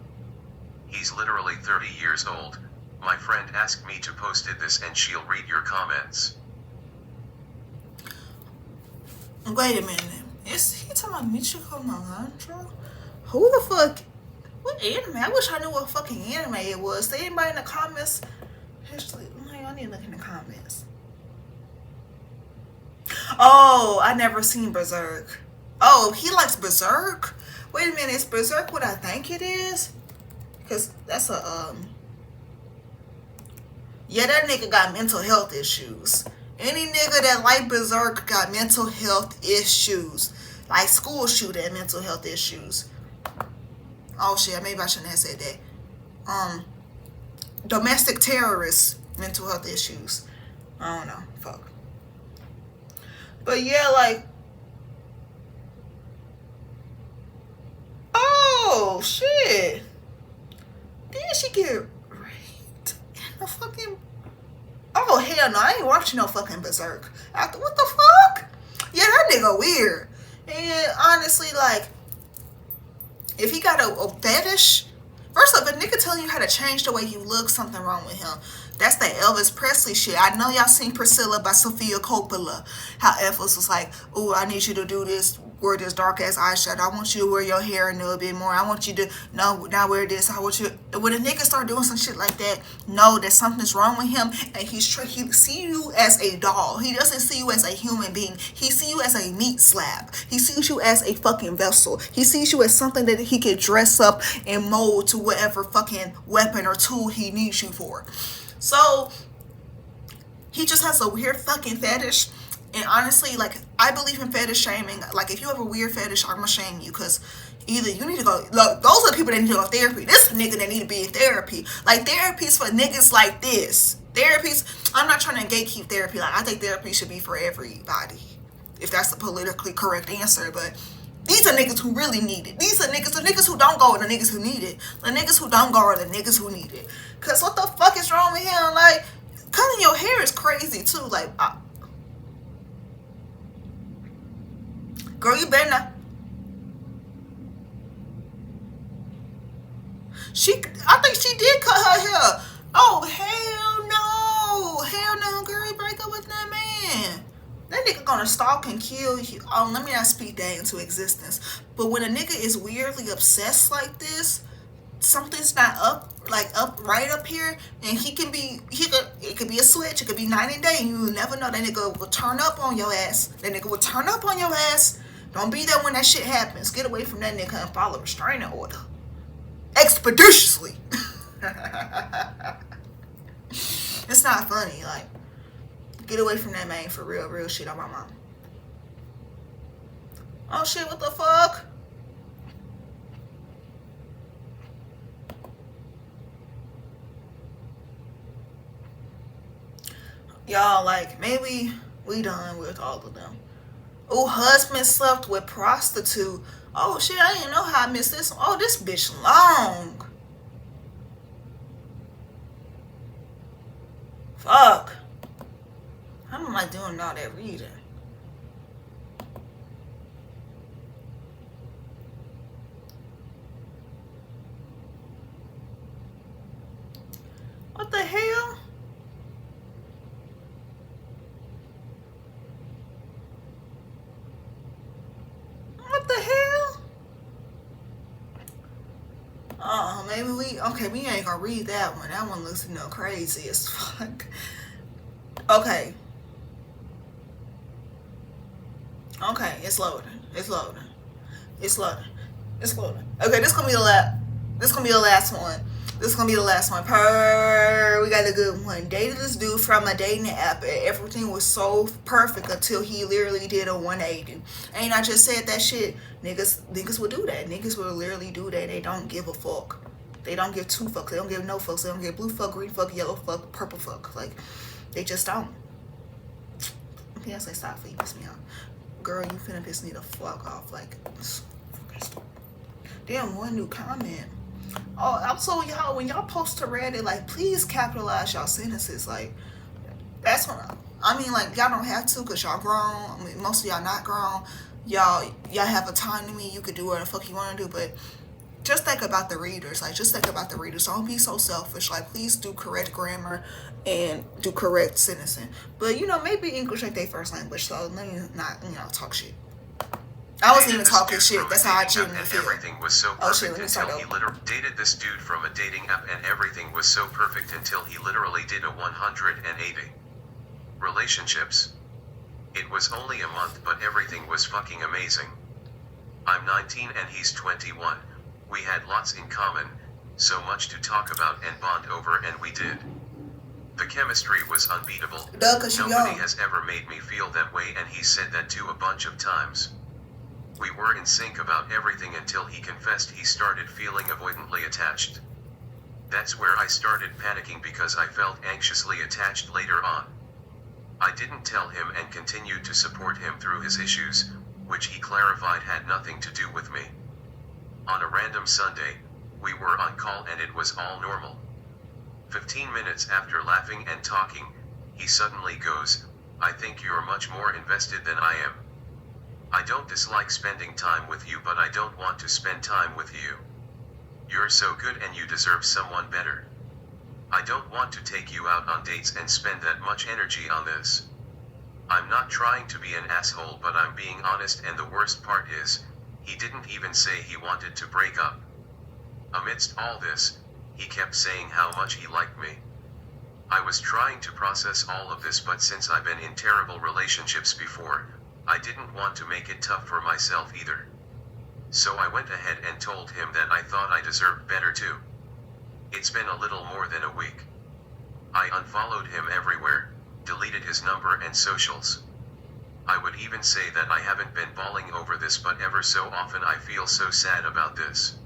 He's literally 30 years old. My friend asked me to post this and she'll read your comments. Wait a minute. Is he talking about Michiko Melandro? Who the fuck? What anime? I wish I knew what fucking anime it was. Say anybody in the comments. Actually, I need to look in the comments. Oh, I never seen Berserk. Oh, he likes Berserk? Wait a minute, is Berserk what I think it is? Because that's yeah, that nigga got mental health issues. Any nigga that like Berserk got mental health issues. Like school shooter and mental health issues. Oh shit, maybe I shouldn't have said that. Domestic terrorists, mental health issues. I don't know. Fuck. But yeah, like. Oh shit. Did she get raped in the fucking. Oh hell no, I ain't watching no fucking Berserk. After what the fuck? Yeah, that nigga weird. And honestly, like, if he got a fetish, first off, if a nigga telling you how to change the way you look, something wrong with him. That's that Elvis Presley shit. I know y'all seen Priscilla by Sofia Coppola. How Elvis was like, "Oh, I need you to do this, wear this dark ass eyeshadow. I want you to wear your hair a little bit more. I want you to not wear this. I want you." When a nigga start doing some shit like that, know that something's wrong with him, and he see you as a doll. He doesn't see you as a human being. He see you as a meat slab. He sees you as a fucking vessel. He sees you as something that he can dress up and mold to whatever fucking weapon or tool he needs you for. So he just has a weird fucking fetish. And honestly, like, I believe in fetish shaming. Like, if you have a weird fetish, I'm gonna shame you, because either you need to go, look, those are the people that need to go to therapy. This is a nigga that need to be in therapy. Like, therapy's for niggas like this. Therapy's, I'm not trying to gatekeep therapy. Like, I think therapy should be for everybody, if that's the politically correct answer. But these are niggas who really need it. These are niggas, the niggas who don't go are the niggas who need it. The niggas who don't go are the niggas who need it. Cause what the fuck is wrong with him? Like, cutting your hair is crazy too. Like, girl, you better not. I think she did cut her hair. Oh, hell no, girl, break up with that man. That nigga gonna stalk and kill you. Oh, let me not speak that into existence. But when a nigga is weirdly obsessed like this, something's not up right up here, and it could be a switch. It could be 90 days. You will never know. That nigga will turn up on your ass. Don't be there when that shit happens. Get away from that nigga and follow a restraining order expeditiously. It's not funny. Like, get away from that man for real shit on my mom. Oh shit, what the fuck? Y'all, like, maybe we done with all of them. Oh, husband slept with prostitute. Oh shit, I didn't know how I missed this one. Oh, this bitch long. Fuck. How am I doing all that reading? What the hell? What the hell? Maybe we ain't gonna read that one. That one looks crazy as fuck. Okay, it's loading. Okay, this gonna be the last one. We got a good one. Dated this dude from a dating app, and everything was so perfect until he literally did a 180. Ain't I just said that shit? Niggas will do that. Niggas will literally do that. They don't give a fuck. They don't give two fucks. They don't give no fucks. They don't give blue fuck, green fuck, yellow fuck, purple fuck. Like, they just don't. Yes, they stop for you, piss me off. Girl, you finna piss me the fuck off. Like, damn, one new comment. Oh, also, y'all, when y'all post to Reddit, like, please capitalize y'all sentences. Like, that's what like, y'all don't have to, because y'all grown. I mean, most of y'all not grown. Y'all have autonomy. You could do whatever the fuck you want to do, but just think about the readers. Like, just think about the readers. Don't be so selfish. Like, please do correct grammar and do correct sentencing. But, maybe English ain't their first language, so let me not, talk shit. I wasn't even talking shit. That's how I genuinely feel. Everything was so perfect until he literally dated this dude from a dating app, and everything was so perfect until he literally did a 180. Relationships. It was only a month, but everything was fucking amazing. I'm 19 and he's 21. We had lots in common, so much to talk about and bond over, and we did. The chemistry was unbeatable. Nobody has ever made me feel that way, and he said that too a bunch of times. We were in sync about everything until he confessed he started feeling avoidantly attached. That's where I started panicking because I felt anxiously attached later on. I didn't tell him and continued to support him through his issues, which he clarified had nothing to do with me. On a random Sunday, we were on call and it was all normal. 15 minutes after laughing and talking, he suddenly goes, I think you're much more invested than I am. I don't dislike spending time with you, but I don't want to spend time with you. You're so good and you deserve someone better. I don't want to take you out on dates and spend that much energy on this. I'm not trying to be an asshole, but I'm being honest, and the worst part is, he didn't even say he wanted to break up. Amidst all this, he kept saying how much he liked me. I was trying to process all of this, but since I've been in terrible relationships before, I didn't want to make it tough for myself either. So I went ahead and told him that I thought I deserved better too. It's been a little more than a week. I unfollowed him everywhere, deleted his number and socials. I would even say that I haven't been bawling over this, but ever so often I feel so sad about this.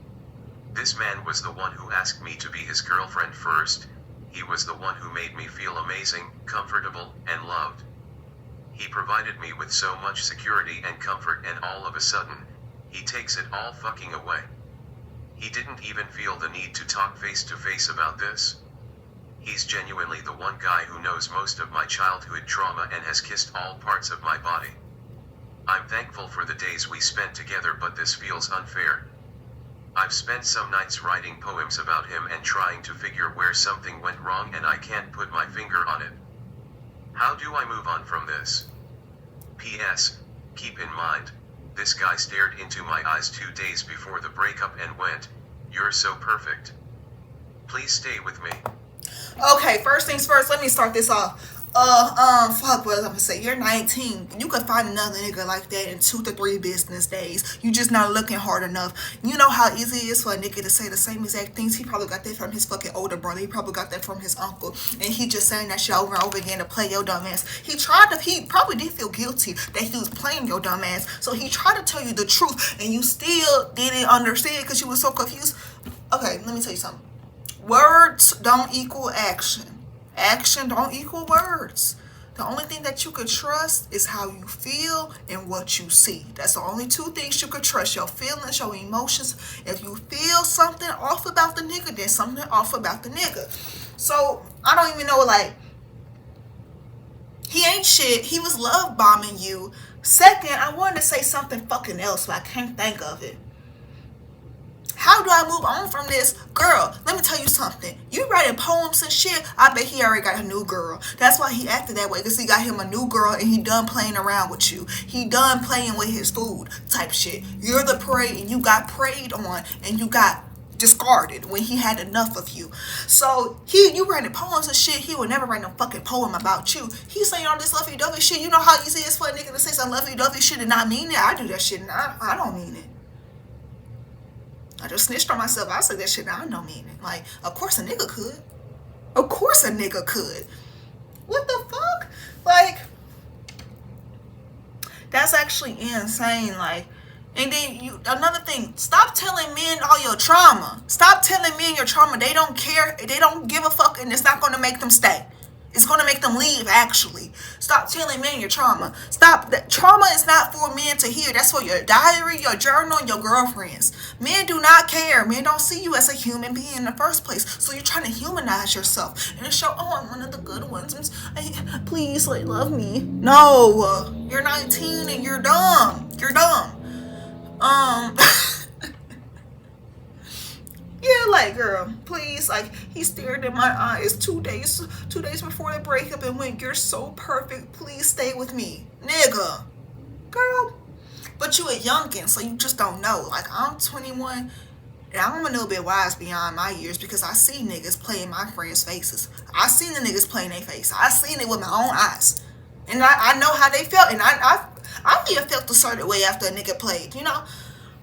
This man was the one who asked me to be his girlfriend first. He was the one who made me feel amazing, comfortable, and loved. He provided me with so much security and comfort, and all of a sudden, he takes it all fucking away. He didn't even feel the need to talk face to face about this. He's genuinely the one guy who knows most of my childhood trauma and has kissed all parts of my body. I'm thankful for the days we spent together, but this feels unfair. I've spent some nights writing poems about him and trying to figure where something went wrong, and I can't put my finger on it. How do I move on from this? P.S. Keep in mind, this guy stared into my eyes 2 days before the breakup and went, "You're so perfect. Please stay with me." Okay, first things first, let me start this off. Fuck, what was I gonna say? You're 19. You could find another nigga like that in 2 to 3 business days. You just not looking hard enough. You know how easy it is for a nigga to say the same exact things? He probably got that from his fucking older brother. He probably got that from his uncle. And he just saying that shit over and over again to play your dumb ass. He probably did feel guilty that he was playing your dumb ass. So he tried to tell you the truth and you still didn't understand because you were so confused. Okay, let me tell you something. Words don't equal action. Action don't equal words. The only thing that you could trust is how you feel and what you see. That's the only 2 things you could trust. Your feelings, your emotions. If you feel something off about the nigga, then something off about the nigga. So, I don't even know, like, he ain't shit. He was love bombing you. Second, I wanted to say something fucking else, but I can't think of it. How do I move on from this? Girl, let me tell you something. You writing poems and shit, I bet he already got a new girl. That's why he acted that way, because he got him a new girl and he done playing around with you. He done playing with his food type shit. You're the prey and you got preyed on and you got discarded when he had enough of you. So you writing poems and shit, he would never write no fucking poem about you. He's saying all this lovey-dovey shit. You know how easy it is for a nigga to say some lovey-dovey shit and not mean it? I do that shit and I don't mean it. I just snitched on myself. I said that shit and I don't mean it. Like, of course a nigga could. Of course a nigga could. What the fuck? Like, that's actually insane. Like, and then another thing, stop telling men all your trauma. Stop telling men your trauma. They don't care. They don't give a fuck, and it's not going to make them stay. It's going to make them leave, actually. Stop telling men your trauma. Stop. Trauma is not for men to hear. That's for your diary, your journal, and your girlfriends. Men do not care. Men don't see you as a human being in the first place. So you're trying to humanize yourself and show, oh, I'm one of the good ones. Please, like, love me. No. You're 19 and you're dumb. You're dumb. Yeah, like, girl, please, like, he stared in my eyes 2 days before the breakup and went, "You're so perfect, please stay with me." Nigga. Girl. But you a youngin', so you just don't know. Like, I'm 21, and I'm a little bit wise beyond my years because I see niggas playing my friends' faces. I seen the niggas playing their face. I seen it with my own eyes. And I know how they felt, and I even felt a certain way after a nigga played, you know?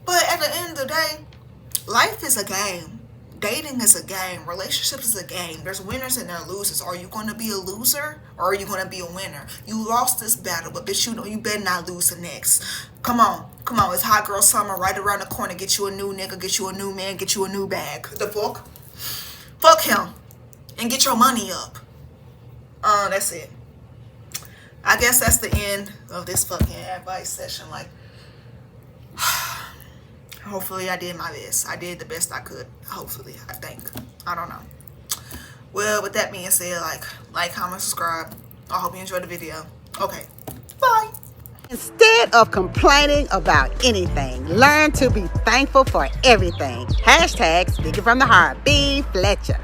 But at the end of the day, life is a game. Dating is a game. Relationships is a game. There's winners and there's losers. Are you going to be a loser or are you going to be a winner? You lost this battle, but bitch, you better not lose the next. Come on. It's hot girl summer right around the corner. Get you a new nigga, get you a new man, get you a new bag. The fuck? Fuck him. And get your money up. That's it. I guess that's the end of this fucking advice session. Like, hopefully I did my best. I did the best I could. Hopefully, I think. I don't know. Well, with that being said, like, comment, subscribe. I hope you enjoyed the video. Okay, bye. Instead of complaining about anything, learn to be thankful for everything. Hashtag speaking from the heart. B. Fletcher.